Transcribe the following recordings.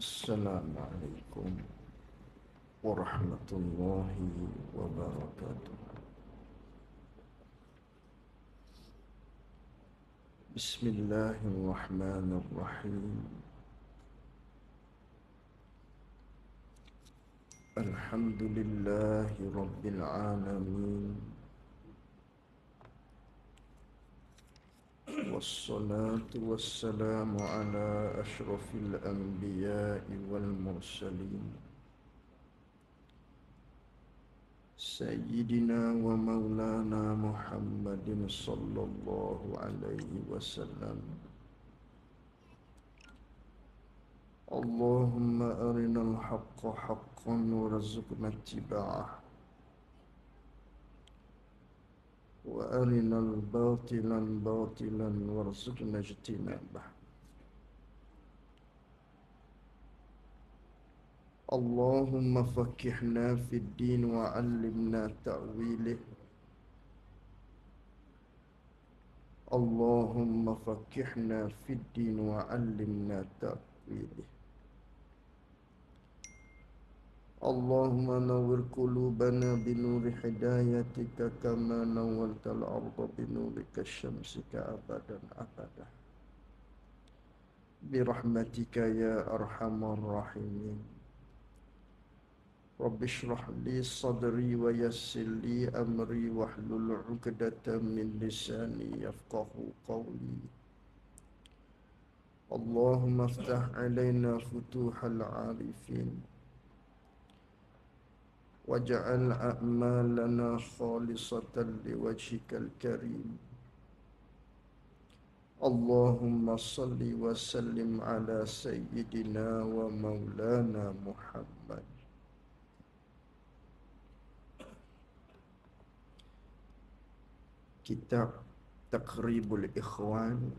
Assalamualaikum warahmatullahi wabarakatuh. Bismillahirrahmanirrahim. Alhamdulillahi rabbil alamin. Wassalatu wassalamu ala ashrafil anbiya'i wal mursalin. Sayyidina wa maulana Muhammadin sallallahu alaihi wasallam. Allahumma arinal haqqa haqqan warzuqna ittiba'ah wa arinal batilan batilan warzuqna ijtinabah. Allahumma faqihna fid din wa 'allimna ta'wilih. Allahumma faqihna fid din wa 'allimna ta'wilih. Allahumma nawwir qulubana binuri hidayatika kama nawwartal arda binurika syamsika abadan abadah. Birahmatika ya arhamar rahimin. Rabbi shrah li sadri wa yassir li amri wahlul 'uqdatam min lisani yafqahu qawli. Allahumma iftah 'alaina futuhal 'arifin waj'al a'malana khalisatan liwajhikal karim. Allahumma salli wa sallim ala sayyidina wa maulana Muhammad. Kitab Taqribul Ikhwan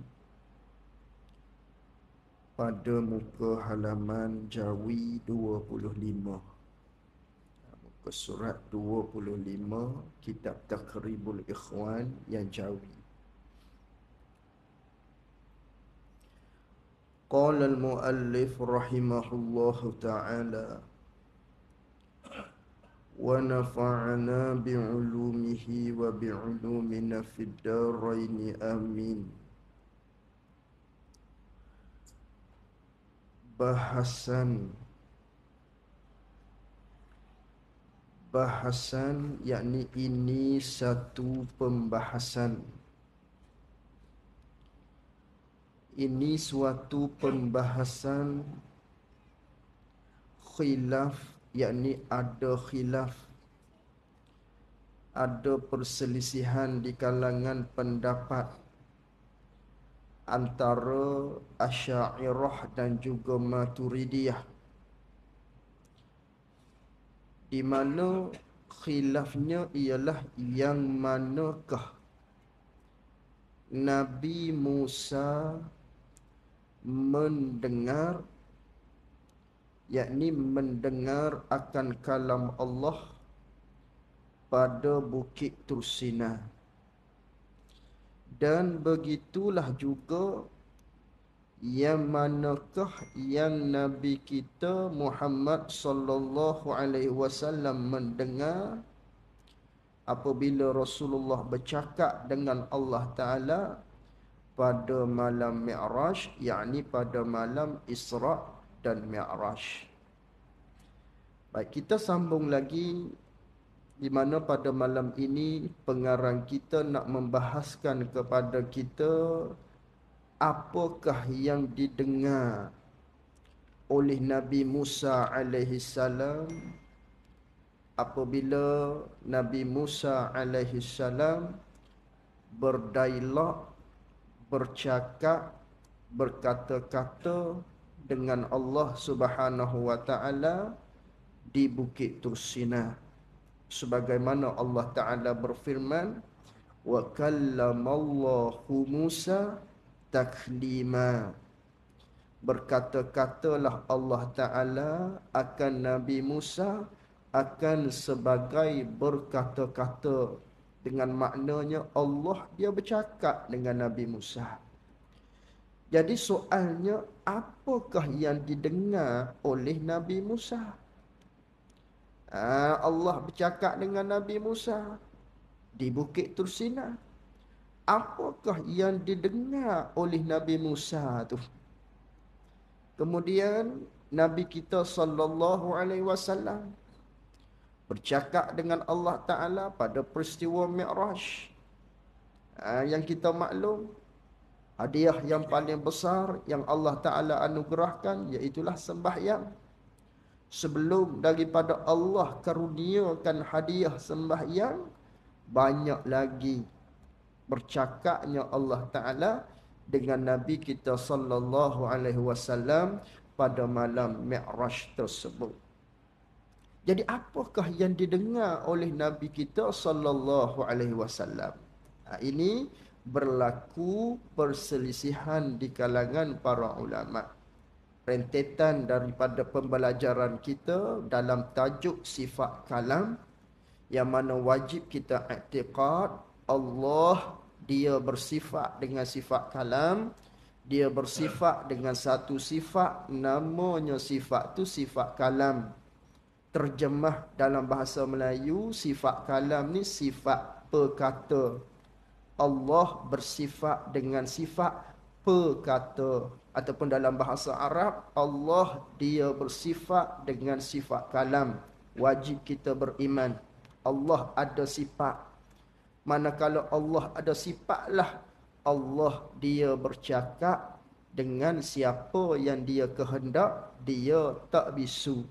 pada muka halaman Jawi 25. Muka surat 25, Kitab Taqribul Ikhwan yang Jawi. Qala al-muallif rahimahullahu ta'ala wa nafa'ana bi'ulumihi wa bi'ulumina fid daraini amin. Bahasan yakni ini satu pembahasan. Ini suatu pembahasan khilaf, yakni ada khilaf, ada perselisihan di kalangan pendapat antara Asy'ariyah dan juga Maturidiyah, di mana khilafnya ialah yang manakah Nabi Musa mendengar, yakni mendengar akan kalam Allah pada Bukit Tursina. Dan begitulah juga yang manakah yang Nabi kita Muhammad sallallahu alaihi wasallam mendengar apabila Rasulullah bercakap dengan Allah Ta'ala pada malam Mi'raj, yakni pada malam Isra' dan Mi'raj. Baik, kita sambung lagi, di mana pada malam ini pengarang kita nak membahaskan kepada kita apakah yang didengar oleh Nabi Musa alaihi salam apabila Nabi Musa alaihi salam berdialog, bercakap, berkata-kata dengan Allah Subhanahu wa taala di Bukit Tursina. Sebagaimana Allah Taala berfirman, wa kallamallahu Musa taklima. Berkata-katalah Allah Taala akan Nabi Musa akan sebagai berkata-kata, dengan maknanya Allah dia bercakap dengan Nabi Musa. Jadi soalnya, apakah yang didengar oleh Nabi Musa? Allah bercakap dengan Nabi Musa di Bukit Tursina. Apakah yang didengar oleh Nabi Musa tu? Kemudian Nabi kita sallallahu alaihi wasallam bercakap dengan Allah Ta'ala pada peristiwa Mi'raj. Yang kita maklum, hadiah yang paling besar yang Allah Ta'ala anugerahkan iaitulah sembahyang. Sebelum daripada Allah karuniakan hadiah sembahyang, banyak lagi bercakapnya Allah Ta'ala dengan Nabi kita sallallahu alaihi wasallam pada malam Mi'raj tersebut. Jadi apakah yang didengar oleh Nabi kita sallallahu alaihi wasallam? Ini berlaku perselisihan di kalangan para ulama. Rentetan daripada pembelajaran kita dalam tajuk sifat kalam, yang mana wajib kita i'tiqad Allah dia bersifat dengan sifat kalam. Dia bersifat dengan satu sifat, namanya sifat tu sifat kalam. Terjemah dalam bahasa Melayu, sifat kalam ni sifat perkata. Allah bersifat dengan sifat perkata. Ataupun dalam bahasa Arab, Allah dia bersifat dengan sifat kalam. Wajib kita beriman Allah ada sifat. Manakala Allah ada sifatlah Allah dia bercakap dengan siapa yang dia kehendak, dia tak bisu.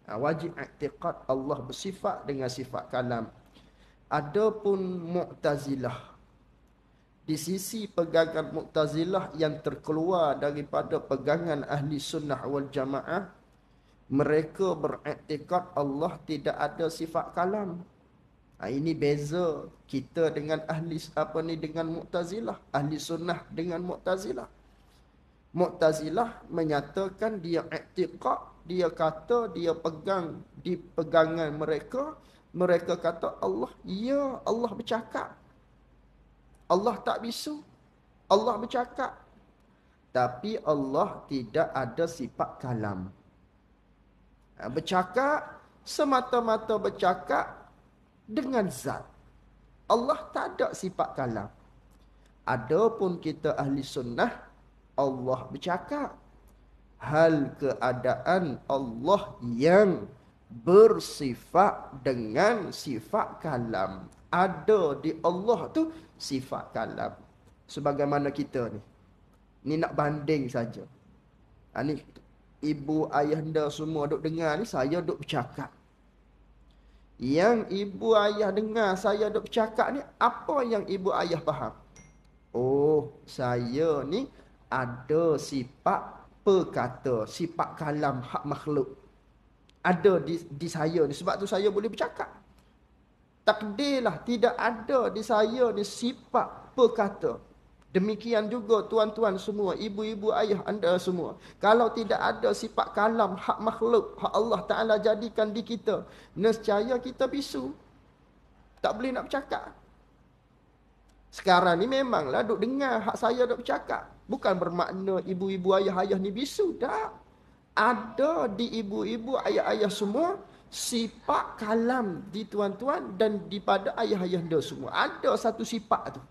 Wajib i'tiqad Allah bersifat dengan sifat kalam. Adapun Mu'tazilah, di sisi pegangan Mu'tazilah yang terkeluar daripada pegangan ahli sunnah wal jamaah, mereka beriktikad Allah tidak ada sifat kalam. Ini beza kita dengan dengan Mu'tazilah, ahli sunnah dengan Mu'tazilah. Mu'tazilah menyatakan dia iktikad, dia kata, dia pegang di pegangan mereka. Mereka kata Allah, ya Allah bercakap. Allah tak bisu. Allah bercakap. Tapi Allah tidak ada sifat kalam. Bercakap, semata-mata bercakap dengan zat. Allah tak ada sifat kalam. Adapun kita ahli sunnah, Allah bercakap. Hal keadaan Allah yang bersifat dengan sifat kalam. Ada di Allah tu sifat kalam. Sebagaimana kita ni. Ni nak banding saja. Ni ibu ayah anda semua duk dengar ni, saya duk bercakap. Yang ibu ayah dengar saya duk bercakap ni, apa yang ibu ayah faham? Oh, saya ni ada sifat perkata, sifat kalam hak makhluk. Ada di saya ni, sebab tu saya boleh bercakap. Takdirlah tidak ada di saya ni sifat perkata. Demikian juga tuan-tuan semua, ibu-ibu ayah anda semua. Kalau tidak ada sifat kalam hak makhluk, hak Allah Ta'ala jadikan di kita, nescaya kita bisu. Tak boleh nak bercakap. Sekarang ni memanglah duk dengar hak saya duk bercakap. Bukan bermakna ibu-ibu ayah-ayah ni bisu. Tak. Ada di ibu-ibu ayah-ayah semua sifat kalam di tuan-tuan dan di pada ayah-ayah anda semua. Ada satu sifat tu.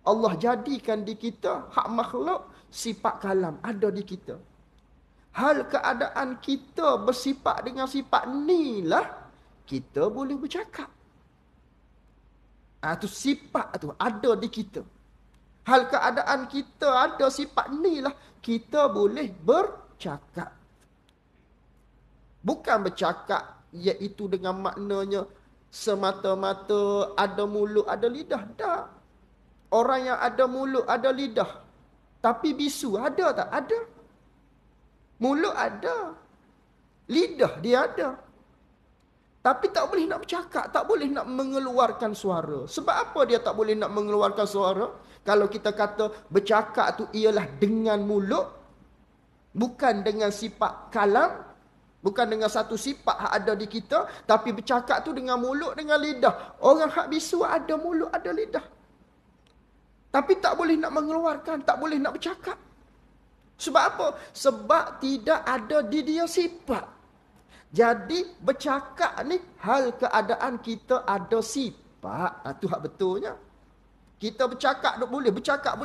Allah jadikan di kita hak makhluk sifat kalam ada di kita. Hal keadaan kita bersifat dengan sifat ni lah kita boleh bercakap. Tu sifat tu ada di kita. Hal keadaan kita ada sifat ni lah kita boleh bercakap. Bukan bercakap iaitu dengan maknanya semata-mata ada mulut ada lidah. Tak. Orang yang ada mulut, ada lidah. Tapi bisu, ada tak? Ada. Mulut ada. Lidah dia ada. Tapi tak boleh nak bercakap, tak boleh nak mengeluarkan suara. Sebab apa dia tak boleh nak mengeluarkan suara? Kalau kita kata bercakap tu ialah dengan mulut, bukan dengan sifat kalam, bukan dengan satu sifat yang ada di kita, tapi bercakap tu dengan mulut, dengan lidah. Orang hak bisu ada mulut, ada lidah. Tapi tak boleh nak mengeluarkan, tak boleh nak bercakap. Sebab apa? Sebab tidak ada di dia sifat. Jadi bercakap ni hal keadaan kita ada sifat. Itu hak betulnya. Kita bercakap boleh bercakap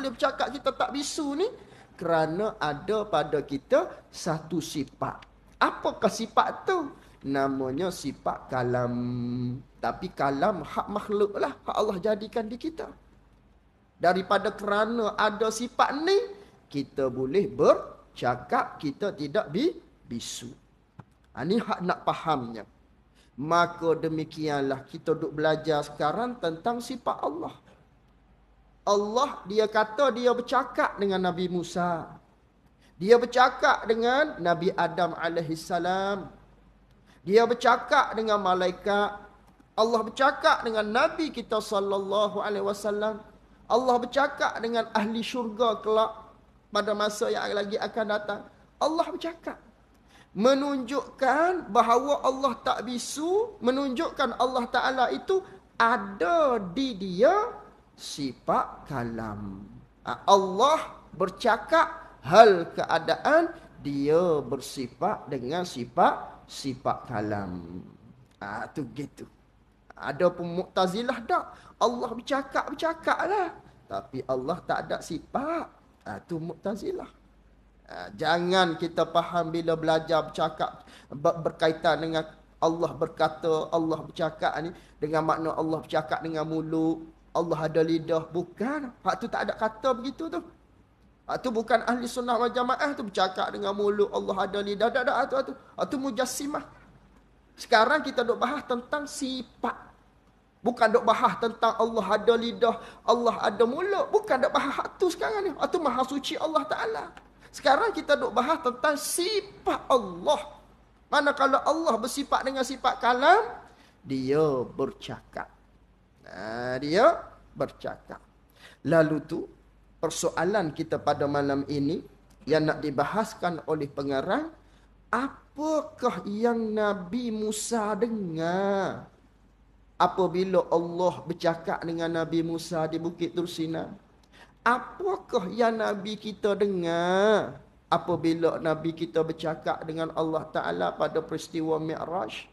kita tak bisu ni kerana ada pada kita satu sifat. Apakah sifat tu? Namanya sifat kalam. Tapi kalam hak makhluk lah, hak Allah jadikan di kita. Daripada kerana ada sifat ni, kita boleh bercakap, kita tidak bisu. Ini hak nak fahamnya. Maka demikianlah kita duk belajar sekarang tentang sifat Allah. Allah dia kata dia bercakap dengan Nabi Musa. Dia bercakap dengan Nabi Adam alaihissalam. Dia bercakap dengan malaikat. Allah bercakap dengan Nabi kita sallallahu alaihi wasallam. Allah bercakap dengan ahli syurga kelak pada masa yang lagi akan datang. Allah bercakap. Menunjukkan bahawa Allah tak bisu. Menunjukkan Allah Ta'ala itu ada di dia sifat kalam. Allah bercakap hal keadaan dia bersifat dengan sifat kalam. Tu gitu. Ada pun Mu'tazilah tak. Allah bercakap lah. Tapi Allah tak ada sifat. Tu Mu'tazilah. Jangan kita faham bila belajar bercakap berkaitan dengan Allah berkata, Allah bercakap ni dengan makna Allah bercakap dengan mulut, Allah ada lidah. Bukan. Hak tu tak ada kata begitu tu. Hak tu bukan ahli sunnah wal jamaah tu bercakap dengan mulut, Allah ada lidah. Tak ada tu. Hak tu mujassimah. Sekarang kita duk bahas tentang sifat. Bukan duk bahas tentang Allah ada lidah, Allah ada mulut. Bukan duk bahas hak tu sekarang ni. Hak tu maha suci Allah Ta'ala. Sekarang kita duk bahas tentang sifat Allah. Manakala Allah bersifat dengan sifat kalam, dia bercakap. Dia bercakap. Lalu tu, persoalan kita pada malam ini yang nak dibahaskan oleh pengarang, apakah yang Nabi Musa dengar apabila Allah bercakap dengan Nabi Musa di Bukit Tur Sina? Apakah yang Nabi kita dengar apabila Nabi kita bercakap dengan Allah Ta'ala pada peristiwa Mi'raj?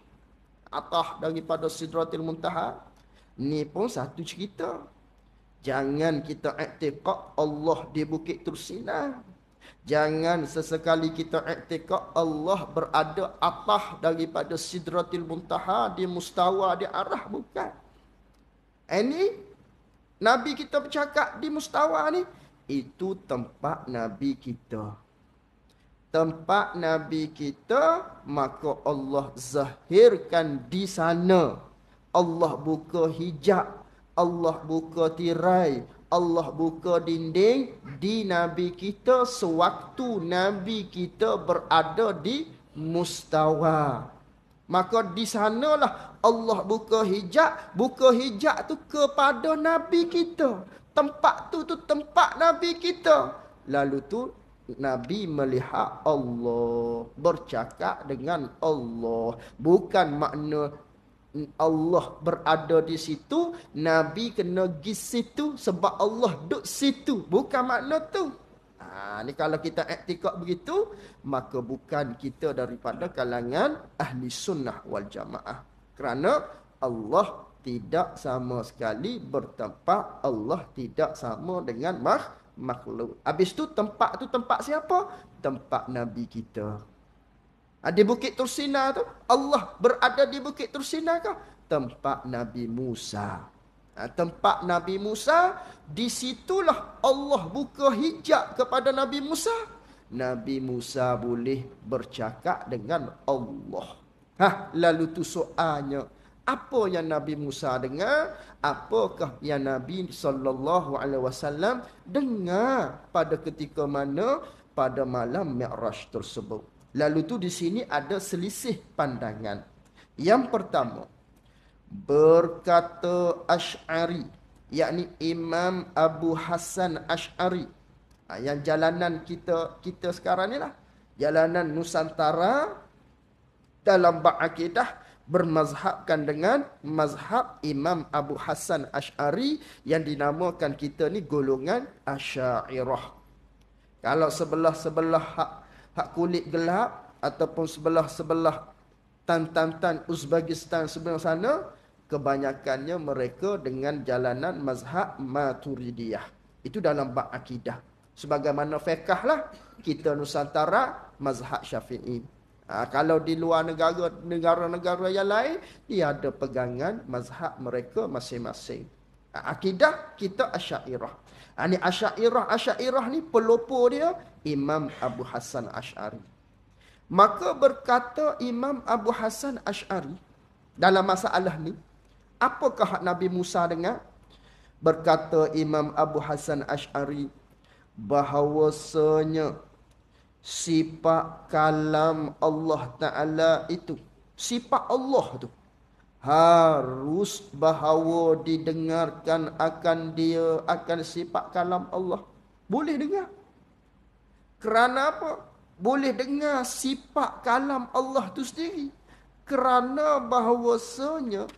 Atah daripada Sidratil Muntaha. Ni pun satu cerita. Jangan kita i'tiqad Allah di Bukit Tur Sina. Jangan sesekali kita i'tiqad Allah berada atas daripada Sidratil Muntaha di mustawa di arah. Bukan. Ini Nabi kita bercakap di mustawa ni, itu tempat Nabi kita. Tempat Nabi kita, maka Allah zahirkan di sana. Allah buka hijab, Allah buka tirai, Allah buka dinding di Nabi kita sewaktu Nabi kita berada di mustawa. Maka di sanalah Allah buka hijab tu kepada Nabi kita. Tempat tu tempat Nabi kita. Lalu tu Nabi melihat Allah, bercakap dengan Allah. Bukan makna Allah berada di situ, Nabi kena pergi situ sebab Allah duduk situ. Bukan makna tu. Ni kalau kita i'tikad begitu, maka bukan kita daripada kalangan ahli sunnah wal jamaah. Kerana Allah tidak sama sekali bertempat, Allah tidak sama dengan makhluk. Habis tu tempat siapa? Tempat Nabi kita. Di Bukit Tur Sina tu, Allah berada di Bukit Tur Sina kah? Tempat Nabi Musa. Tempat Nabi Musa, di situlah Allah buka hijab kepada Nabi Musa. Nabi Musa boleh bercakap dengan Allah. Lalu tu soalnya, apa yang Nabi Musa dengar? Apakah yang Nabi SAW dengar pada ketika mana? Pada malam Mi'raj tersebut. Lalu tu di sini ada selisih pandangan. Yang pertama, berkata Asy'ari, yakni Imam Abu Hasan Asy'ari. Yang jalanan kita sekarang ni lah. Jalanan Nusantara dalam bab akidah bermazhabkan dengan mazhab Imam Abu Hasan Asy'ari yang dinamakan kita ni golongan Asy'ariyah. Kalau sebelah-sebelah hak kulit gelap ataupun sebelah-sebelah tan Uzbekistan sebelah sana, kebanyakannya mereka dengan jalanan mazhab Maturidiyah. Itu dalam bab akidah. Sebagaimana fiqh lah, kita Nusantara mazhab Syafi'i. Kalau di luar negara-negara yang lain, dia ada pegangan mazhab mereka masing-masing. Akidah kita Asy'ariyah. Ini Asy'ariyah ni pelopor dia Imam Abu Hasan Asy'ari. Maka berkata Imam Abu Hasan Asy'ari dalam masalah ni, apakah hak Nabi Musa dengar? Berkata Imam Abu Hasan Asy'ari, bahawasanya sifat kalam Allah Ta'ala itu, sifat Allah tu, harus bahawa didengarkan akan dia, akan sifat kalam Allah. Boleh dengar. Kerana apa? Boleh dengar sifat kalam Allah tu sendiri. Kerana bahawasanya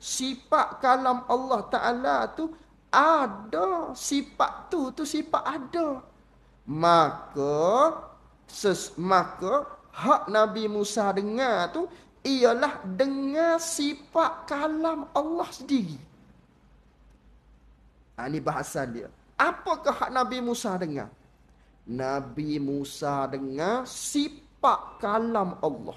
sifat kalam Allah Ta'ala tu ada, sifat tu sifat ada. Maka hak Nabi Musa dengar tu ialah dengar sifat kalam Allah sendiri. Ini bahasan dia. Apakah hak Nabi Musa dengar? Nabi Musa dengar sifat kalam Allah.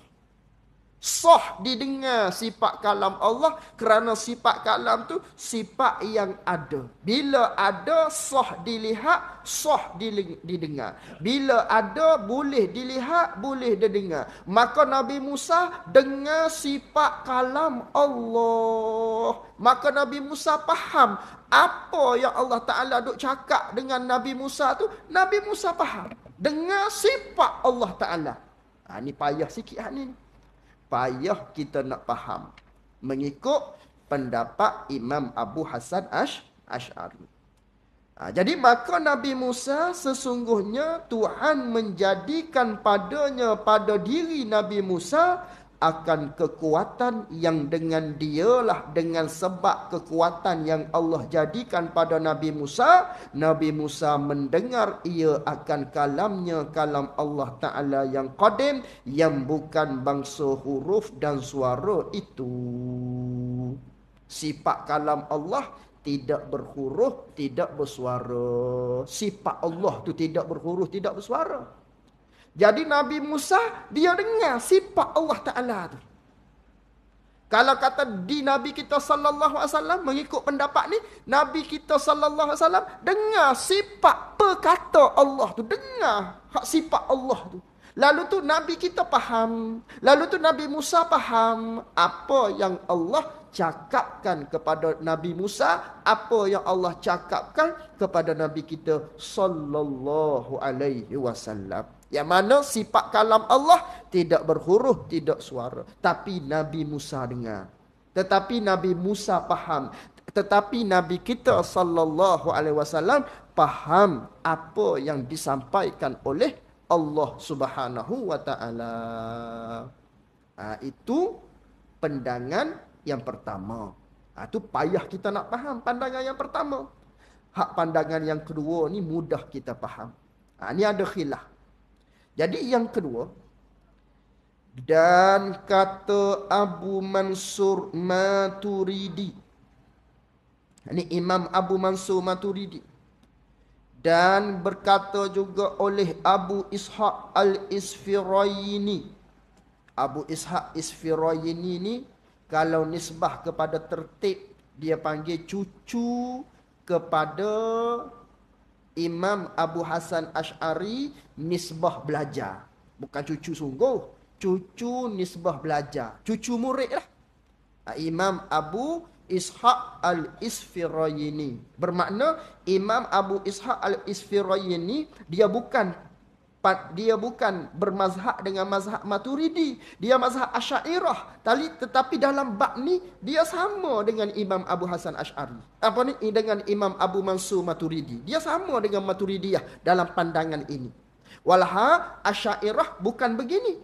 Sah didengar sifat kalam Allah kerana sifat kalam tu sifat yang ada. Bila ada, sah dilihat, sah didengar. Bila ada, boleh dilihat, boleh didengar. Maka Nabi Musa dengar sifat kalam Allah. Maka Nabi Musa faham apa yang Allah Ta'ala duk cakap dengan Nabi Musa tu. Nabi Musa faham. Dengar sifat Allah Ta'ala. Ini payah sikit ni. Payah kita nak faham mengikut pendapat Imam Abu Hasan Asy'ari. Jadi maka Nabi Musa sesungguhnya Tuhan menjadikan padanya, pada diri Nabi Musa, akan kekuatan yang dengan dialah, dengan sebab kekuatan yang Allah jadikan pada Nabi Musa mendengar ia akan kalamnya, kalam Allah Ta'ala yang qadim, yang bukan bangsa huruf dan suara itu. Sifat kalam Allah tidak berhuruf, tidak bersuara. Sifat Allah tu tidak berhuruf, tidak bersuara. Jadi Nabi Musa, dia dengar sifat Allah Ta'ala tu. Kalau kata di Nabi kita sallallahu alaihi wasallam, mengikut pendapat ni, Nabi kita sallallahu alaihi wasallam dengar sifat perkata Allah tu. Dengar hak sifat Allah tu. Lalu tu Nabi kita faham. Lalu tu Nabi Musa faham apa yang Allah cakapkan kepada Nabi Musa, apa yang Allah cakapkan kepada Nabi kita sallallahu alaihi wasallam. Yang mana sifat kalam Allah tidak berhuruf, tidak suara. Tapi Nabi Musa dengar. Tetapi Nabi Musa faham. Tetapi Nabi kita sallallahu alaihi wasallam faham apa yang disampaikan oleh Allah Subhanahu wa taala. Itu pandangan yang pertama. Itu payah kita nak faham pandangan yang pertama. Hak pandangan yang kedua ni mudah kita faham. Ni ada khilaf. Jadi yang kedua, dan kata Abu Mansur Maturidi. Ini Imam Abu Mansur Maturidi. Dan berkata juga oleh Abu Ishaq Al-Isfirayini. Abu Ishaq Isfirayini ni, kalau nisbah kepada tertib, dia panggil cucu kepada Imam Abu Hasan Asy'ari, nisbah belajar. Bukan cucu sungguh. Cucu nisbah belajar. Cucu murid lah. Imam Abu Ishaq Al-Isfirayini. Bermakna Imam Abu Ishaq Al-Isfirayini, dia bukan bermazhab dengan mazhab Maturidi. Dia mazhab Asy'ariyah. Tetapi dalam bab ni, dia sama dengan Imam Abu Hasan Asy'ari. Dengan Imam Abu Mansur Maturidi. Dia sama dengan Maturidiyah dalam pandangan ini. Walha Asy'ariyah bukan begini.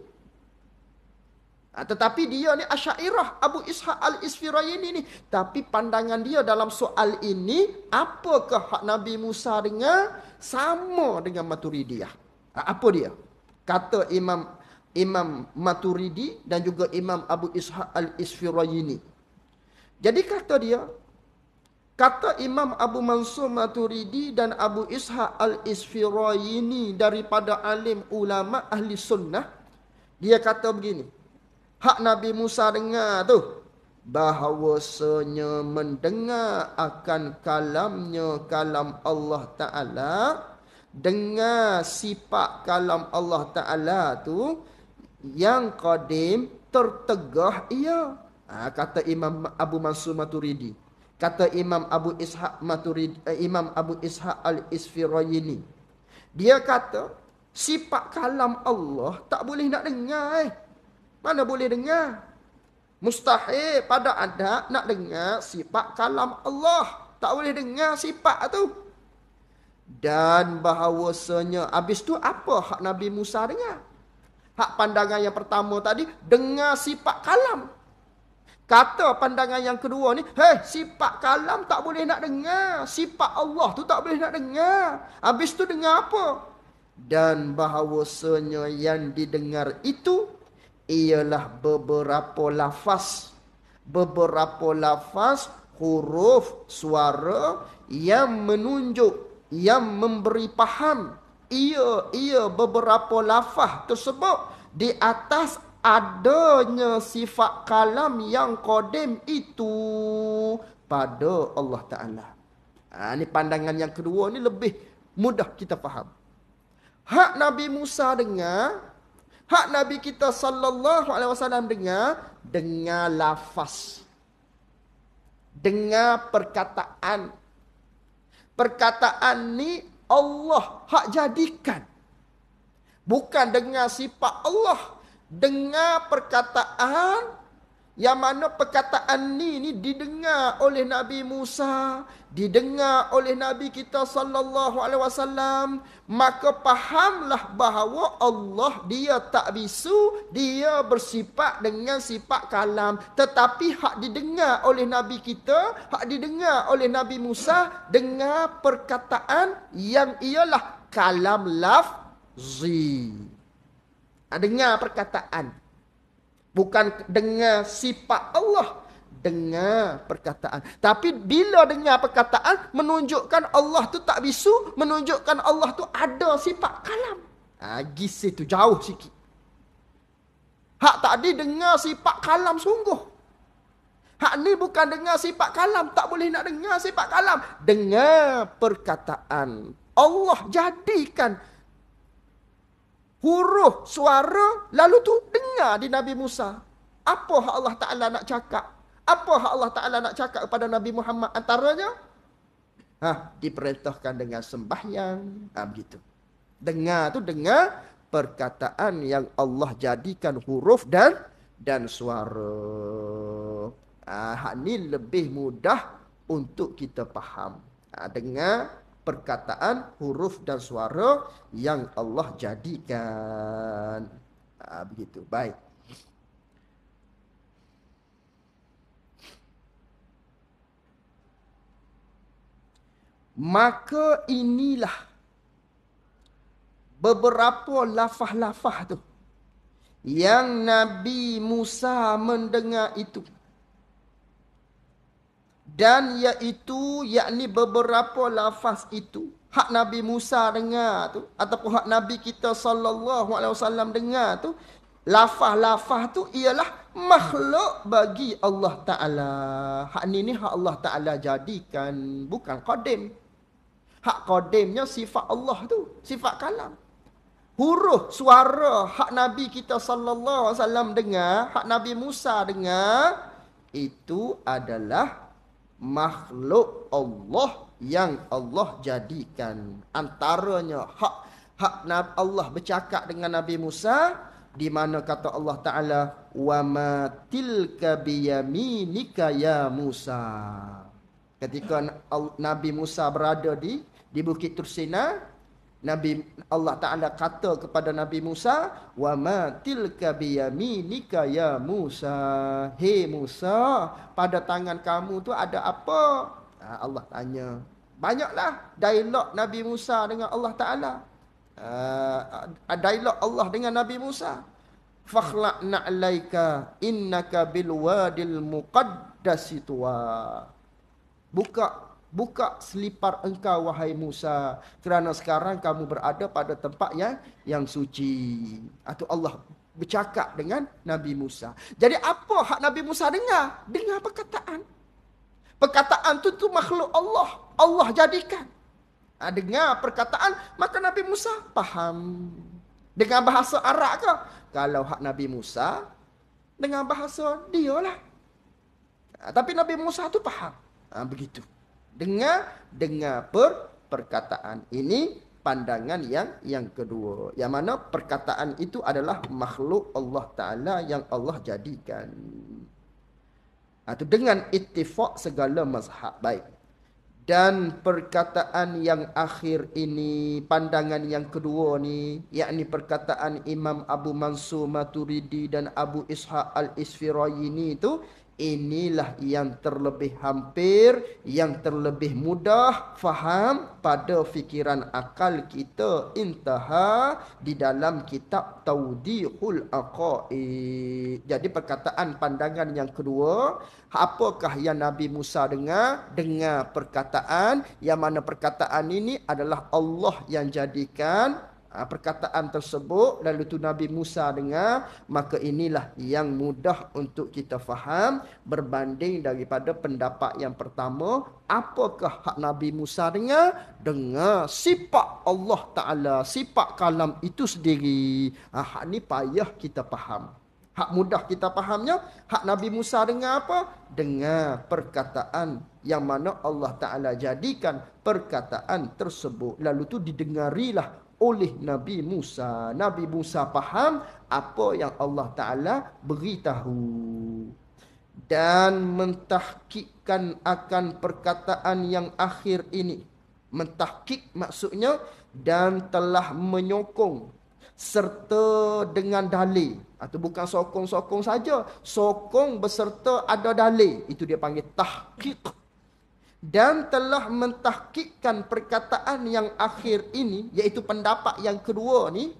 Tetapi dia ni Asy'ariyah, Abu Ishaq al-Isfirayini ni. Tapi pandangan dia dalam soal ini, apakah hak Nabi Musa dengar sama dengan Maturidiyah? Apa dia? Kata Imam Maturidi dan juga Imam Abu Ishaq al-Isfirayini. Jadi kata Imam Abu Mansur Maturidi dan Abu Ishaq al-Isfirayini daripada alim ulama ahli sunnah, dia kata begini, hak Nabi Musa dengar tu, bahawasanya mendengar akan kalam Allah Ta'ala, dengar sifat kalam Allah Ta'ala tu, yang qadim tertegah ia. Kata Imam Abu Mansur Maturidi. Kata Imam Abu Ishaq Maturidi, Imam Abu Ishaq al-Isfirayini. Dia kata, sifat kalam Allah tak boleh nak dengar. Mana boleh dengar? Mustahil pada adab nak dengar sifat kalam Allah. Tak boleh dengar sifat tu. Dan bahawasanya, habis tu apa hak Nabi Musa dengar? Hak pandangan yang pertama tadi, dengar sifat kalam. Kata pandangan yang kedua ni, sifat kalam tak boleh nak dengar. Sifat Allah tu tak boleh nak dengar. Habis tu dengar apa? Dan bahawasanya yang didengar itu ialah beberapa lafaz. Beberapa lafaz, huruf, suara yang menunjuk, yang memberi faham. Ia beberapa lafaz tersebut di atas adanya sifat kalam yang qadim itu pada Allah Ta'ala. Ini pandangan yang kedua ni lebih mudah kita faham. Hak Nabi Musa dengar, hak Nabi kita sallallahu alaihi wasallam dengar lafaz. Dengar perkataan. Perkataan ni Allah hak jadikan. Bukan dengar sifat Allah. Dengar perkataan yang mana perkataan ni didengar oleh Nabi Musa, didengar oleh Nabi kita sallallahu alaihi wasallam, maka fahamlah bahawa Allah dia tak bisu, dia bersifat dengan sifat kalam. Tetapi hak didengar oleh Nabi kita, hak didengar oleh Nabi Musa, dengar perkataan yang ialah kalam lafzi. Dengar perkataan. Bukan dengar sifat Allah. Dengar perkataan. Tapi bila dengar perkataan, menunjukkan Allah tu tak bisu, menunjukkan Allah tu ada sifat kalam. Gisi tu jauh sikit. Hak tadi dengar sifat kalam sungguh. Hak ni bukan dengar sifat kalam. Tak boleh nak dengar sifat kalam. Dengar perkataan. Allah jadikan huruf, suara, lalu tu dengar di Nabi Musa. Apa hak Allah Ta'ala nak cakap? Apa hak Allah Ta'ala nak cakap kepada Nabi Muhammad antaranya? Diperintahkan dengan sembahyang. Begitu. Dengar tu dengar perkataan yang Allah jadikan huruf dan suara. Hak ni lebih mudah untuk kita faham. Dengar perkataan, huruf dan suara yang Allah jadikan. Begitu. Baik. Maka inilah beberapa lafaz-lafaz tu yang Nabi Musa mendengar itu. Dan iaitu, yakni beberapa lafaz itu, hak Nabi Musa dengar tu, ataupun hak Nabi kita sallallahu alaihi wasallam dengar tu, lafaz-lafaz tu ialah makhluk bagi Allah Ta'ala. Hak ni hak Allah Ta'ala jadikan, bukan qadim. Hak qadimnya sifat Allah tu, sifat kalam. Huruf, suara, hak Nabi kita sallallahu alaihi wasallam dengar, hak Nabi Musa dengar, itu adalah makhluk Allah yang Allah jadikan. Antaranya hak Allah bercakap dengan Nabi Musa, di mana kata Allah Ta'ala, wa ma tilka biyaminika ya Musa. Ketika Nabi Musa berada di Bukit Tursina, Nabi Allah Ta'ala kata kepada Nabi Musa, wa ma tilka biyaminika ya Musa. Hei Musa, pada tangan kamu tu ada apa? Allah tanya. Banyaklah dialog Nabi Musa dengan Allah Ta'ala. Dialog Allah dengan Nabi Musa. Fakhla' na'laika innaka bil wadil muqaddasi tuwa. Buka selipar engkau wahai Musa, kerana sekarang kamu berada pada tempat yang suci. Atau Allah bercakap dengan Nabi Musa. Jadi apa hak Nabi Musa dengar? Dengar perkataan. Perkataan tu makhluk Allah. Allah jadikan. Dengar perkataan, maka Nabi Musa faham. Dengan bahasa Arab ke? Kalau hak Nabi Musa, dengan bahasa dia lah. Tapi Nabi Musa tu faham. Begitu. Dengar perkataan. Ini pandangan yang kedua. Yang mana perkataan itu adalah makhluk Allah Ta'ala yang Allah jadikan. Itu dengan ittifaq segala mazhab. Baik. Dan perkataan yang akhir ini, pandangan yang kedua ni, yakni perkataan Imam Abu Mansur Maturidi dan Abu Ishaq Al-Isfirayini itu, inilah yang terlebih hampir, yang terlebih mudah faham pada fikiran akal kita. Intaha di dalam kitab Tawdihul Aqaid. Jadi perkataan pandangan yang kedua, apakah yang Nabi Musa dengar? Dengar perkataan, yang mana perkataan ini adalah Allah yang jadikan perkataan tersebut, lalu tu Nabi Musa dengar, maka inilah yang mudah untuk kita faham berbanding daripada pendapat yang pertama. Apakah hak Nabi Musa dengar? Dengar sifat Allah Ta'ala, sifat kalam itu sendiri. Hak ni payah kita faham. Hak mudah kita fahamnya, hak Nabi Musa dengar apa? Dengar perkataan yang mana Allah Ta'ala jadikan perkataan tersebut. Lalu tu didengarilah oleh Nabi Musa. Nabi Musa faham apa yang Allah Ta'ala beritahu. Dan mentahkikkan akan perkataan yang akhir ini. Mentahkik maksudnya, dan telah menyokong serta dengan dalil. Atau bukan sokong-sokong saja, sokong beserta ada dalil. Itu dia panggil tahqiq. Dan telah mentahkikkan perkataan yang akhir ini, iaitu pendapat yang kedua ni,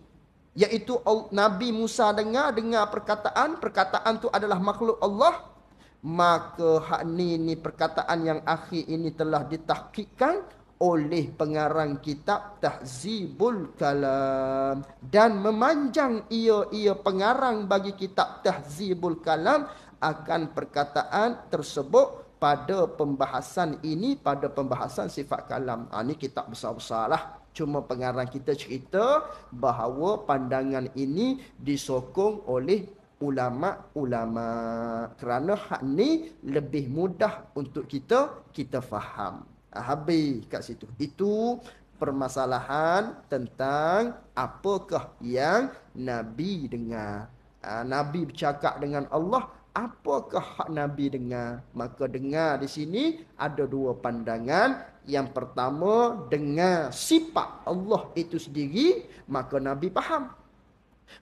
iaitu Nabi Musa dengar perkataan tu adalah makhluk Allah. Maka hak ni perkataan yang akhir ini telah ditahkikkan oleh pengarang kitab Tahzibul Kalam, dan memanjang ia pengarang bagi kitab Tahzibul Kalam akan perkataan tersebut pada pembahasan ini, pada pembahasan sifat kalam. Ini kitab besar-besar lah. Cuma pengarang kita cerita bahawa pandangan ini disokong oleh ulama-ulama, kerana hak ni lebih mudah untuk kita faham. Habis kat situ. Itu permasalahan tentang apakah yang Nabi dengar. Nabi bercakap dengan Allah, apakah hak Nabi dengar? Maka dengar di sini ada dua pandangan. Yang pertama, dengar sifat Allah itu sendiri, maka Nabi faham.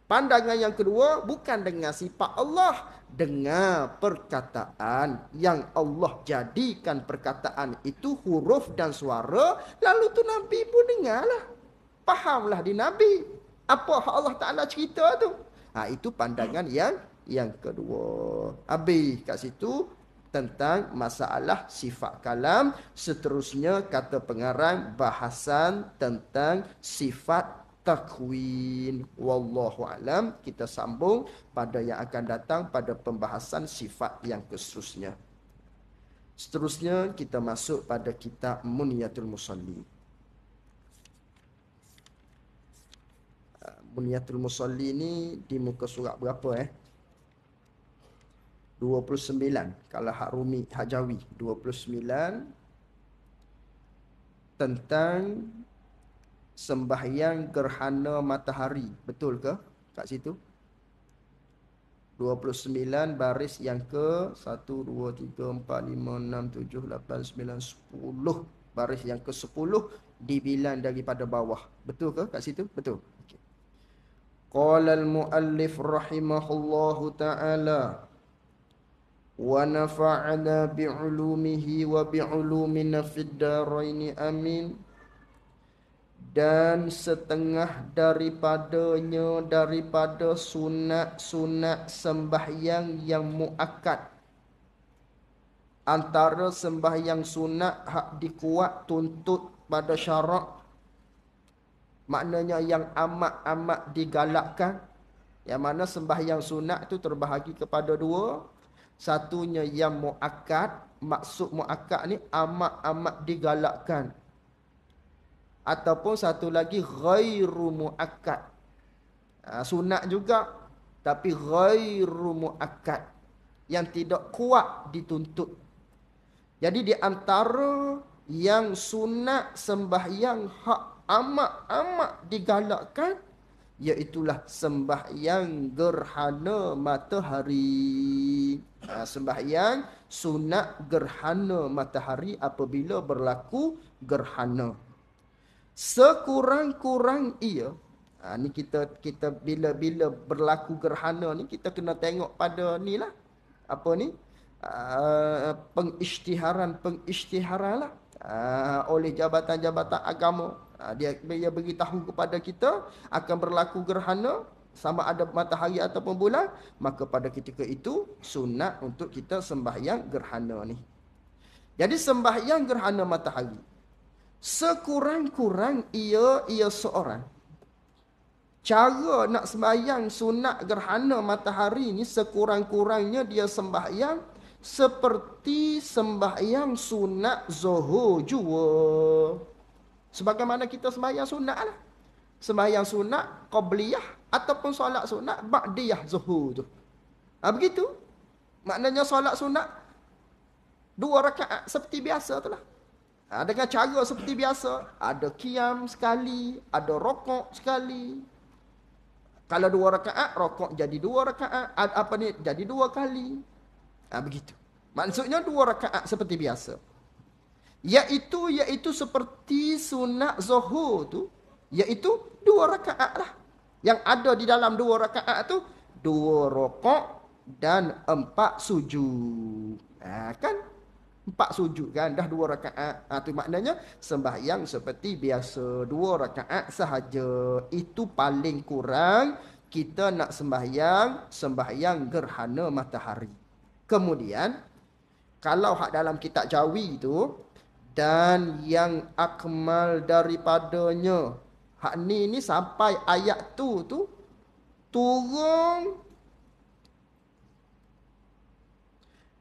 Pandangan yang kedua, bukan dengar sifat Allah, dengar perkataan yang Allah jadikan perkataan itu huruf dan suara, lalu tu Nabi pun dengarlah. Fahamlah di Nabi apa hak Allah Ta'ala cerita tu. Itu pandangan yang kedua. Habis kat situ tentang masalah sifat kalam. Seterusnya kata pengarang, bahasan tentang sifat takwin. Wallahu alam. Kita sambung pada yang akan datang pada pembahasan sifat yang khususnya. Seterusnya kita masuk pada kitab Muniyatul Musalli. Muniyatul Musalli ni di muka surat berapa 29. Kalau hak Rumi, hak Jawi 29, tentang sembahyang gerhana matahari. Betul ke kat situ? 29 baris yang ke 1 2 3 4 5 6 7 8 9 10. Baris yang ke 10 dibilang daripada bawah. Betul ke kat situ? Betul. Okay. Qala al-muallif rahimahullahu ta'ala wa nafa'ana bi'ulumihi wa bi'ulumina fid daraini amin. Dan setengah daripadanya daripada sunat-sunat sembahyang yang muakkad. Antara sembahyang sunat hak dikuat tuntut pada syarak, maknanya yang amat-amat digalakkan. Yang mana sembahyang sunat tu terbahagi kepada dua. Satunya yang muakkad, maksud muakkad ni amat-amat digalakkan. Ataupun satu lagi ghairu muakkad. Sunat juga tapi ghairu muakkad, yang tidak kuat dituntut. Jadi di antara yang sunat sembahyang hak amat-amat digalakkan, iaitulah sembahyang gerhana matahari. Sembahyang sunat gerhana matahari apabila berlaku gerhana. Sekurang-kurang ia, ni kita bila berlaku gerhana ni kita kena tengok pada ni lah. Apa ni? Pengisytiharan lah oleh jabatan-jabatan agama. Dia beritahu kepada kita akan berlaku gerhana, sama ada matahari ataupun bulan, maka pada ketika itu sunat untuk kita sembahyang gerhana ni. Jadi sembahyang gerhana matahari, sekurang-kurang ia seorang. Cara nak sembahyang sunat gerhana matahari ni sekurang-kurangnya dia sembahyang seperti sembahyang sunat zuhur jua. Sebagaimana kita sembahyang sunat lah. Sembahyang sunat qabliyah ataupun solat sunat ba'diyah zuhur tu. Begitu. Maknanya solat sunat 2 rakaat seperti biasa tu lah. Dengan cara seperti biasa. Ada qiyam sekali, ada rokok sekali. Kalau 2 rakaat, rokok jadi 2 rakaat. Jadi 2 kali. Begitu. Maksudnya 2 rakaat seperti biasa. Iaitu seperti sunat zuhur tu. Iaitu 2 rakaat lah. Yang ada di dalam 2 rakaat tu, 2 rokok dan 4 sujud. Kan? 4 sujud kan, dah 2 rakaat. Itu maknanya sembahyang seperti biasa, 2 rakaat sahaja. Itu paling kurang kita nak sembahyang gerhana matahari. Kemudian kalau hak dalam kitab Jawi tu, dan yang akmal daripadanya, hak ni sampai ayat tu turun.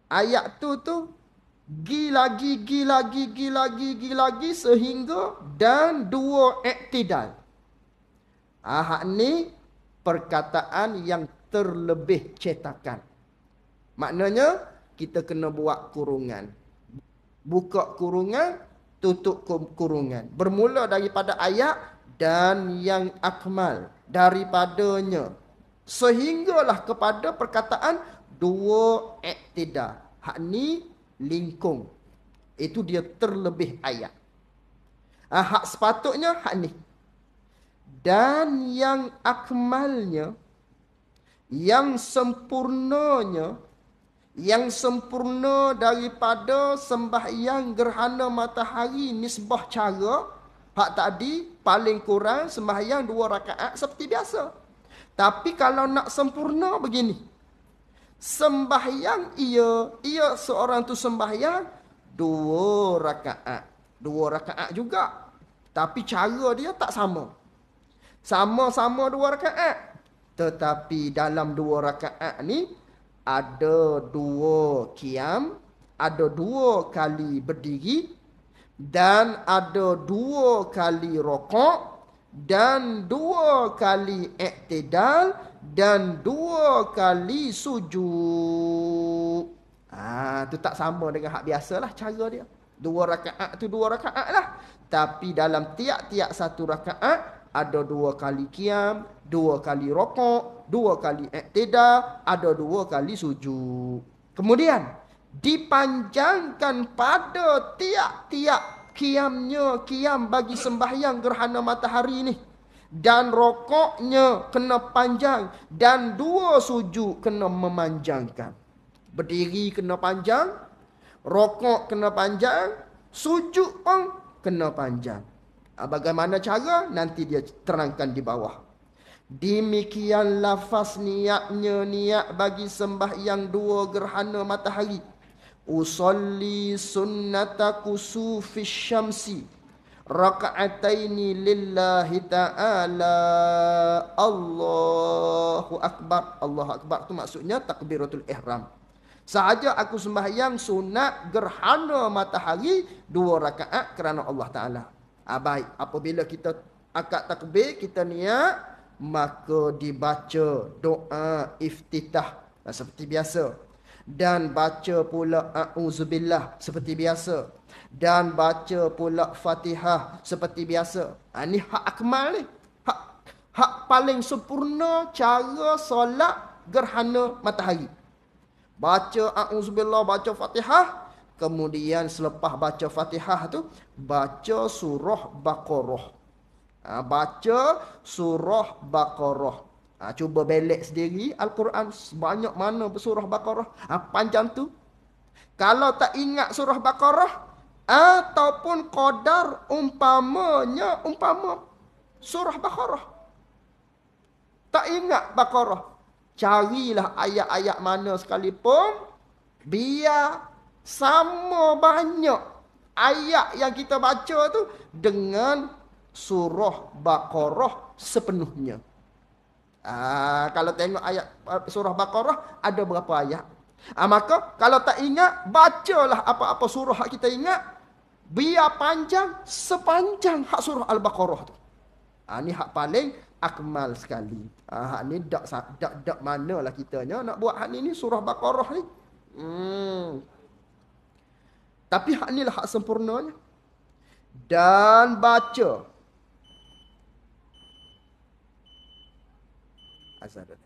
Ayat tu gi lagi sehingga dan 2 iktidal. Hak ni perkataan yang terlebih cetakan. Maknanya kita kena buat kurungan. Buka kurungan, tutup kurungan. Bermula daripada ayat dan yang akmal daripadanya, sehinggalah kepada perkataan 2 iktidal. Hak ni lingkung. Itu dia terlebih ayat. Hak sepatutnya hak ni. Dan yang akmalnya, yang sempurnanya, yang sempurna daripada sembahyang gerhana matahari nisbah cara, hak tadi paling kurang sembahyang 2 rakaat seperti biasa. Tapi kalau nak sempurna begini, sembahyang ia seorang tu sembahyang 2 rakaat. 2 rakaat juga. Tapi cara dia tak sama. Sama-sama 2 rakaat. Tetapi dalam 2 rakaat ni ada 2 qiyam, ada 2 kali berdiri, dan ada 2 kali rokok, dan 2 kali iktidal, dan 2 kali sujud. Tu tak sama dengan hak biasalah cara dia. 2 rakaat tu 2 rakaat lah. Tapi dalam tiap-tiap 1 rakaat ada 2 kali qiyam, 2 kali rokok, 2 kali iktidal, ada 2 kali sujud. Kemudian dipanjangkan pada tiap-tiap Kiam bagi sembahyang gerhana matahari ni. Dan rokoknya kena panjang. Dan 2 sujud kena memanjangkan. Berdiri kena panjang. Rokok kena panjang. Sujud pun kena panjang. Bagaimana cara? Nanti dia terangkan di bawah. Demikian lafaz niatnya, niat bagi sembahyang 2 gerhana matahari. Usalli sunnata kusufis syamsi raka'ataini lillahi ta'ala. Allahu Akbar. Allahu Akbar tu maksudnya takbiratul ihram. Sahaja aku sembahyang sunat gerhana matahari 2 rakaat kerana Allah Ta'ala. Baik, apabila kita akad takbir, kita niat, maka dibaca doa iftitah seperti biasa. Dan baca pula a'udzubillah seperti biasa. Dan baca pula Fatihah seperti biasa. Ini hak akmal ni. Hak paling sempurna cara solat gerhana matahari. Baca a'udzubillah, baca Fatihah. Kemudian selepas baca Fatihah tu, baca surah Baqarah. Baca surah Baqarah. Cuba belek sendiri Al-Quran sebanyak mana surah Baqarah. Panjang tu. Kalau tak ingat surah Baqarah, ataupun qadar umpama surah Baqarah, tak ingat Baqarah, carilah ayat-ayat mana sekalipun, biar sama banyak ayat yang kita baca tu dengan surah Baqarah sepenuhnya. Kalau tengok ayat surah Baqarah ada berapa ayat? Maka kalau tak ingat, bacalah apa-apa surah hak kita ingat, biar panjang sepanjang hak surah Al-Baqarah tu. Ni hak paling akmal sekali. Hak ni dak manalah kitanya nak buat hak ni surah Baqarah ni. Tapi hak ni lah hak sempurnanya. Dan baca azan.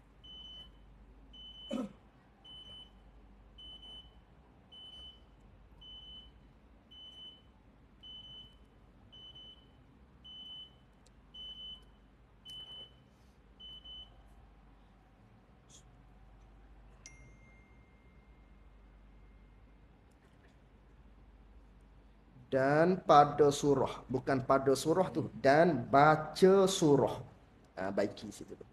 Dan pada surah, bukan pada surah tu, dan baca surah. Baiki situ tu.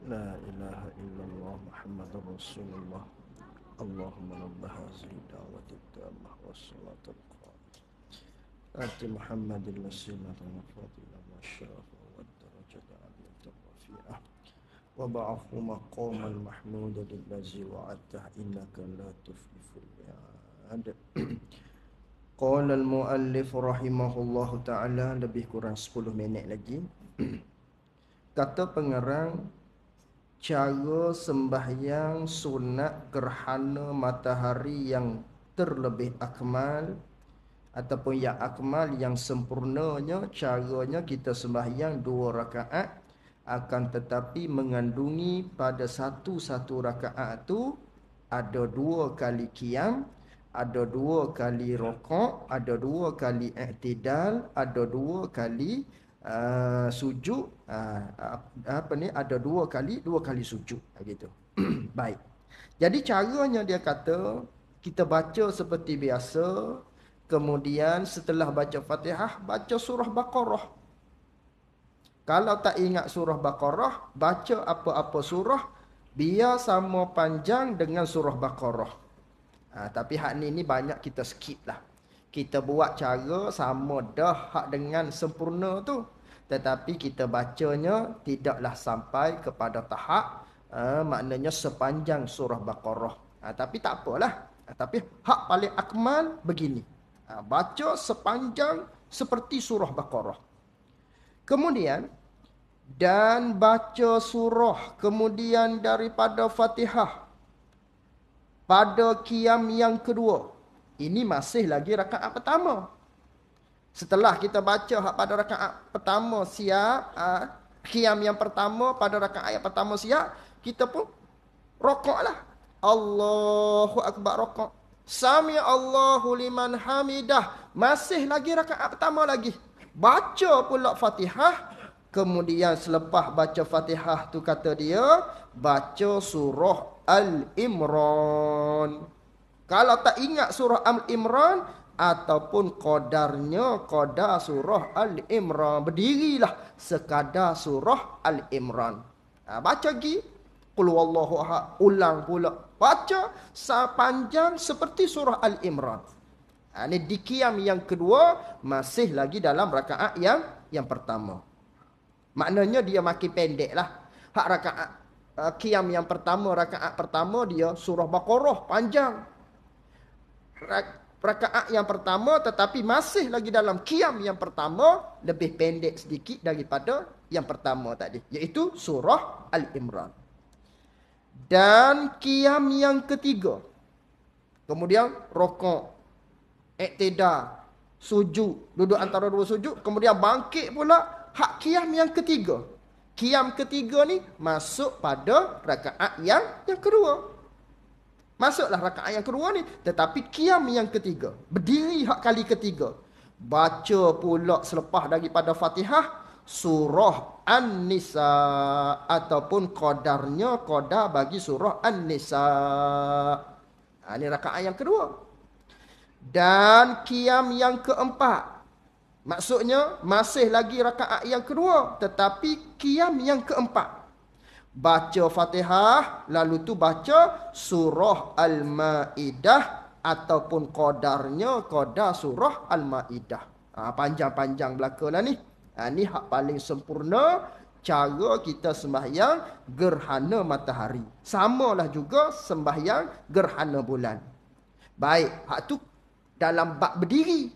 لا إله إلا الله محمد رسول الله اللهم رب هذه الدعوة التامة والصلاة القائمة آت محمد الوسيلة والفضيلة والشرف والدرجة العالية الرفيعة وبعثه مقام المحمود الذي وعدته إنك لا تخلف الميعاد. قال المؤلف رحمه الله تعالى, lebih kurang 10 minit lagi. Kata pengarang, cara sembahyang sunat gerhana matahari yang terlebih akmal ataupun yang akmal, yang sempurnanya, caranya kita sembahyang 2 rakaat, akan tetapi mengandungi pada satu-satu rakaat tu ada 2 kali qiyam, ada 2 kali rokok, ada 2 kali i'tidal, ada 2 kali sujud, ada 2 kali sujud gitu. Baik. Jadi caranya dia kata kita baca seperti biasa, kemudian setelah baca Fatihah baca surah Baqarah. Kalau tak ingat surah Baqarah, baca apa-apa surah biar sama panjang dengan surah Baqarah. Tapi hak ni banyak kita skip lah. Kita buat cara sama dah hak dengan sempurna tu, tetapi kita bacanya tidaklah sampai kepada tahap maknanya sepanjang surah Baqarah. Tapi tak apalah. Tapi hak paling akmal begini. Baca sepanjang seperti surah Baqarah. Kemudian dan baca surah kemudian daripada Fatihah pada qiyam yang kedua. Ini masih lagi rakaat pertama. Setelah kita baca pada rakaat pertama siap, qiyam yang pertama pada rakaat yang pertama siap, kita pun rokoklah. Allahu akbar, rokok. Sami Allahu liman hamidah. Masih lagi rakaat pertama lagi. Baca pula Fatihah. Kemudian selepas baca Fatihah tu kata dia, baca surah Al-Imran. Kalau tak ingat surah Al-Imran ataupun qadarnya qadar surah Al-Imran, berdirilah sekadar surah Al-Imran. Baca lagi qul huwallahu ahad, ulang pula baca sepanjang seperti surah Al-Imran. Ini di qiyam yang kedua, masih lagi dalam rakaat yang pertama. Maknanya dia makin pendek lah. Hak rakaat qiyam yang pertama, rakaat pertama dia surah Baqarah panjang. Rakaat yang pertama tetapi masih lagi dalam qiyam yang pertama, lebih pendek sedikit daripada yang pertama tadi, iaitu surah Al-Imran. Dan qiyam yang ketiga, kemudian rokok, i'tidal, sujud, duduk antara 2 sujud, kemudian bangkit pula hak qiyam yang ketiga. Qiyam ketiga ni masuk pada rakaat yang kedua. Masuklah rakaat yang kedua ni, tetapi qiyam yang ketiga, berdiri hak kali ketiga. Baca pula selepas daripada Fatihah surah An-Nisa ataupun qadarnya qadar bagi surah An-Nisa. Ini rakaat yang kedua. Dan qiyam yang keempat, maksudnya masih lagi rakaat yang kedua, tetapi qiyam yang keempat. Baca Fatihah, lalu tu baca surah Al-Ma'idah ataupun qadarnya qadar surah Al-Ma'idah. Panjang-panjang belakalah ni. Ni hak paling sempurna cara kita sembahyang gerhana matahari. Samalah juga sembahyang gerhana bulan. Baik, hak tu dalam bab berdiri.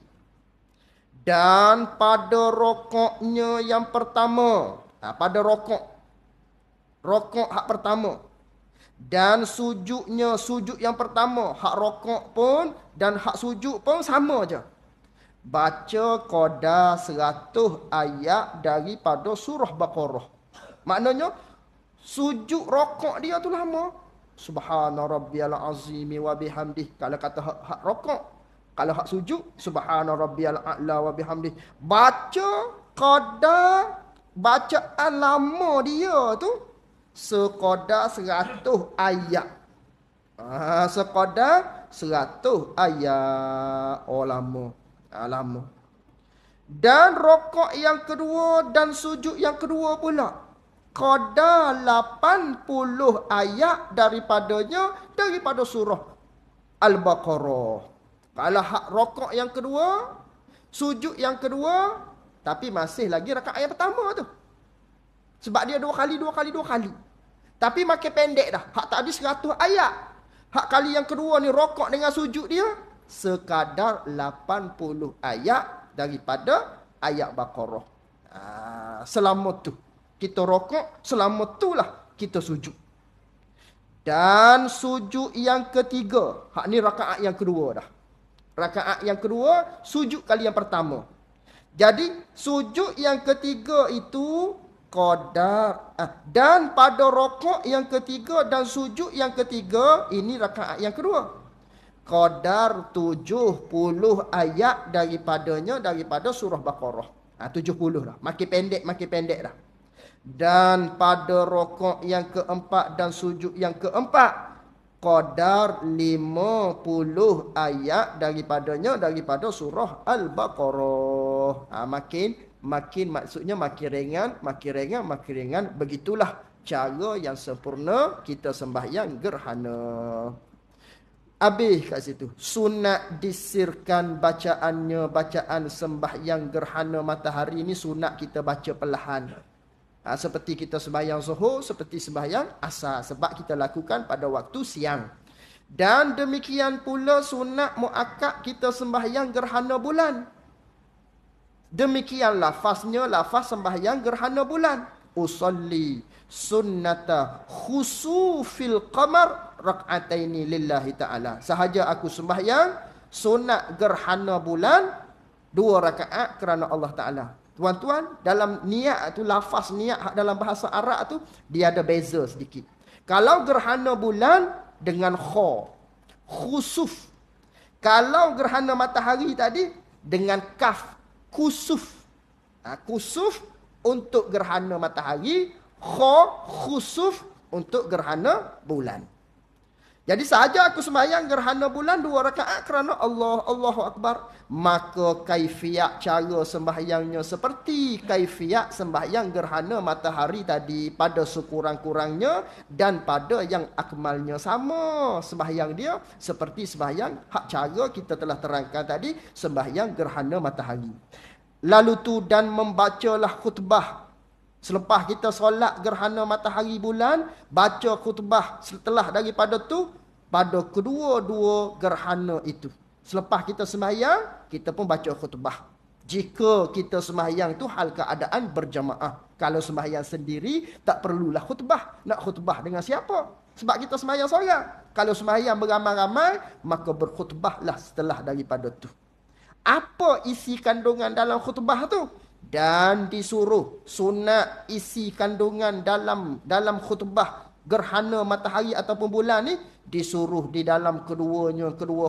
Dan pada rokoknya yang pertama, pada rokok hak pertama, dan sujudnya sujud yang pertama, hak rokok pun dan hak sujud pun sama je. Baca qadar 100 ayat daripada surah Baqarah. Maknanya sujud rokok dia tu lama. Subhana rabbiyal azimi wa bihamdih. Kalau kata hak rokok, kalau hak sujud subhana rabbiyal a'la wa bihamdih. Baca qadar bacaan lama dia tu sekadar 100 ayat. Sekadar 100 ayat. Lama. Lama. Dan rokok yang kedua dan sujud yang kedua pula qadar 80 ayat daripada surah Al-Baqarah. Kalau hak rokok yang kedua, sujud yang kedua, tapi masih lagi rakaat yang pertama tu. Sebab dia dua kali. Tapi makin pendek dah. Hak tadi 100 ayat. Hak kali yang kedua ni rokok dengan sujud dia sekadar 80 ayat daripada ayat Baqarah. Selama tu kita rokok, selama tulah kita sujud. Dan sujud yang ketiga, hak ni rakaat yang kedua dah. Rakaat yang kedua, sujud kali yang pertama. Jadi sujud yang ketiga itu qadar, dan pada rokok yang ketiga dan sujud yang ketiga, ini rakaat yang kedua, qadar 70 ayat daripada surah Baqarah. 70 dah. Makin pendek dah. Dan pada rokok yang keempat dan sujud yang keempat, qadar 50 ayat daripada surah Al-Baqarah. Makin maksudnya makin ringan. Begitulah cara yang sempurna kita sembahyang gerhana. Habis kat situ. Sunat disirkan bacaan sembahyang gerhana matahari ini sunat kita baca perlahan. Seperti kita sembahyang zuhur, seperti sembahyang asar. Sebab kita lakukan pada waktu siang. Dan demikian pula sunat muakkad kita sembahyang gerhana bulan. Demikian lafaznya, lafaz sembahyang gerhana bulan. Usalli sunnata khusufil qamar rak'ataini lillahi ta'ala. Sahaja aku sembahyang sunat gerhana bulan 2 rakaat kerana Allah Ta'ala. Tuan-tuan, dalam niat tu, lafaz niat dalam bahasa Arab tu, dia ada beza sedikit. Kalau gerhana bulan dengan kha, khusuf. Kalau gerhana matahari tadi dengan kaf, kusuf. Kusuf untuk gerhana matahari, kha, khusuf untuk gerhana bulan. Jadi sahaja aku sembahyang gerhana bulan 2 rakaat kerana Allah, Allahu Akbar, maka kaifiat cara sembahyangnya seperti kaifiat sembahyang gerhana matahari tadi, pada sekurang-kurangnya dan pada yang akmalnya sama. Sembahyang dia seperti sembahyang hak cara kita telah terangkan tadi, sembahyang gerhana matahari. Lalu tu dan membacalah khutbah. Selepas kita solat gerhana matahari bulan, baca khutbah setelah daripada tu pada kedua-dua gerhana itu. Selepas kita sembahyang, kita pun baca khutbah. Jika kita sembahyang tu hal keadaan berjamaah. Kalau sembahyang sendiri, tak perlulah khutbah. Nak khutbah dengan siapa? Sebab kita sembahyang seorang. Kalau sembahyang beramai-ramai, maka berkhutbahlah setelah daripada tu. Apa isi kandungan dalam khutbah tu? Dan disuruh sunat isi kandungan dalam khutbah gerhana matahari ataupun bulan ni, disuruh di dalam kedua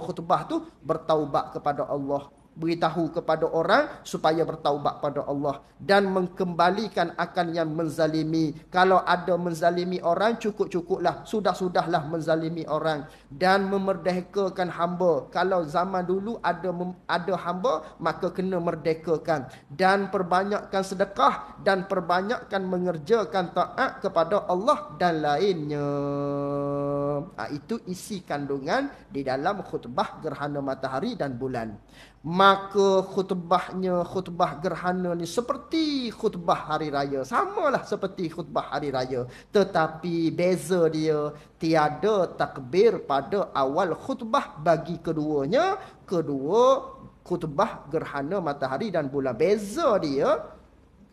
khutbah tu bertaubat kepada Allah, beritahu kepada orang supaya bertaubat pada Allah dan mengembalikan akan yang menzalimi. Kalau ada menzalimi orang, cukup-cukuplah, sudah-sudahlah menzalimi orang, dan memerdekakan hamba. Kalau zaman dulu ada hamba, maka kena merdekakan, dan perbanyakkan sedekah dan perbanyakkan mengerjakan taat kepada Allah dan lainnya. Itu isi kandungan di dalam khutbah gerhana matahari dan bulan. Maka khutbah gerhana ni seperti khutbah hari raya. Samalah seperti khutbah hari raya. Tetapi beza dia, tiada takbir pada awal khutbah bagi keduanya. Kedua khutbah gerhana matahari dan bulan. Beza dia,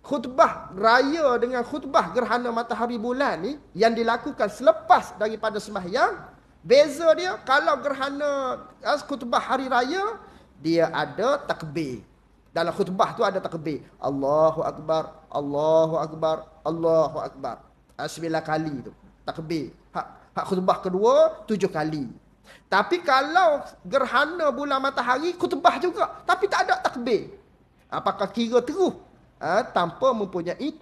khutbah raya dengan khutbah gerhana matahari bulan ni yang dilakukan selepas daripada sembahyang. Beza dia, kalau gerhana khutbah hari raya, dia ada takbir. Dalam khutbah tu ada takbir. Allahu Akbar, Allahu Akbar, Allahu Akbar. 9 kali tu. Takbir. Hak khutbah kedua 7 kali. Tapi kalau gerhana bulan matahari, khutbah juga. Tapi tak ada takbir. Apakah kira terus? Tanpa mempunyai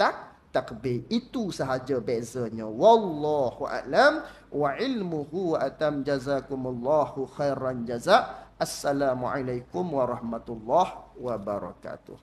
takbir. Itu sahaja bezanya. Wallahu a'lam wa ilmuhu atam, jazakumullahu khairan jazak. Assalamualaikum warahmatullahi wabarakatuh.